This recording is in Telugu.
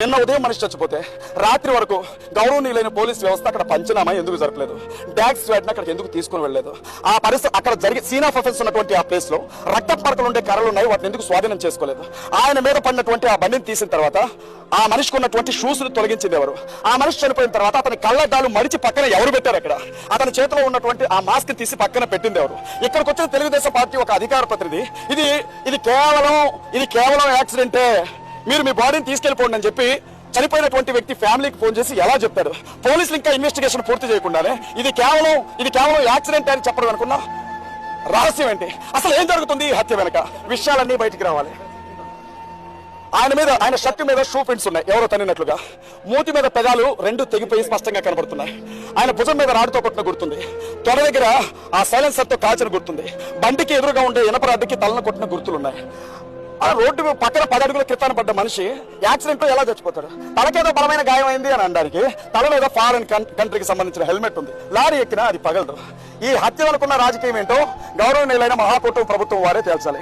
నిన్న ఉదయం మనిషి చచ్చిపోతే రాత్రి వరకు గౌరవనీయులైన పోలీస్ వ్యవస్థ అక్కడ పంచనామా ఎందుకు జరపలేదు? డాక్స్ వాటిని అక్కడికి ఎందుకు తీసుకుని వెళ్ళలేదు? ఆ పరిస్థితి అక్కడ జరిగే సీన్ ఆఫ్ అఫెన్స్ ఉన్నటువంటి ఆ ప్లేస్ లో రక్త పరకలు ఉండే కర్రలు ఉన్నాయి, వాటిని ఎందుకు స్వాధీనం చేసుకోలేదు? ఆయన మీద పడినటువంటి ఆ బండిని తీసిన తర్వాత ఆ మనిషికి ఉన్నటువంటి షూస్ ను తొలగించింది ఎవరు? ఆ మనిషి చనిపోయిన తర్వాత అతని కళ్ళడ్డాలు మడిచి పక్కన ఎవరు పెట్టారు? అక్కడ అతని చేతిలో ఉన్నటువంటి ఆ మాస్క్ తీసి పక్కన పెట్టింది ఎవరు? ఇక్కడికి వచ్చిన తెలుగుదేశం పార్టీ ఒక అధికార ప్రతినిధి ఇది కేవలం యాక్సిడెంటే, మీరు మీ బాడీని తీసుకెళ్లిపోండి అని చెప్పి చనిపోయినటువంటి వ్యక్తి ఫ్యామిలీకి ఫోన్ చేసి ఎలా చెప్తాడు? పోలీసులు ఇంకా ఇన్వెస్టిగేషన్ పూర్తి చేయకుండానే ఇది కేవలం యాక్సిడెంట్ అని చెప్పడం అనుకున్నా రహస్యం ఏంటి? అసలు ఏం జరుగుతుంది ఈ హత్య వెనక? విషయాలన్నీ బయటికి రావాలి. ఆయన షర్ట్ మీద షూ ప్రింట్స్ ఉన్నాయి, ఎవరో తన్నినట్లుగా. మూతి మీద పెదాలు రెండు తెగిపోయి స్పష్టంగా కనబడుతున్నాయి. ఆయన భుజం మీద రాడుతో కొట్టిన గుర్తుంది. తొడ దగ్గర ఆ సైలెన్సర్ తో కాల్చిన గుర్తుంది. బండికి ఎదురుగా ఉండే ఇనపరాడ్డుకి తలను కొట్టిన గుర్తులున్నాయి. ఆ రోడ్డు పక్కన 10 అడుగుల క్రితాన పడ్డ మనిషి యాక్సిడెంట్ లో ఎలా చచ్చిపోతాడు? తలకేదో బలమైన గాయం అయింది అని అనడానికి తల మీద ఫారెన్ కంట్రీకి సంబంధించిన హెల్మెట్ ఉంది. లారీ ఎక్కినా అది పగలదు. ఈ హత్య అనుకున్న రాజకీయం ఏంటో గౌరవనీయులైన మహాకూటమి ప్రభుత్వం వారే తేల్చాలి.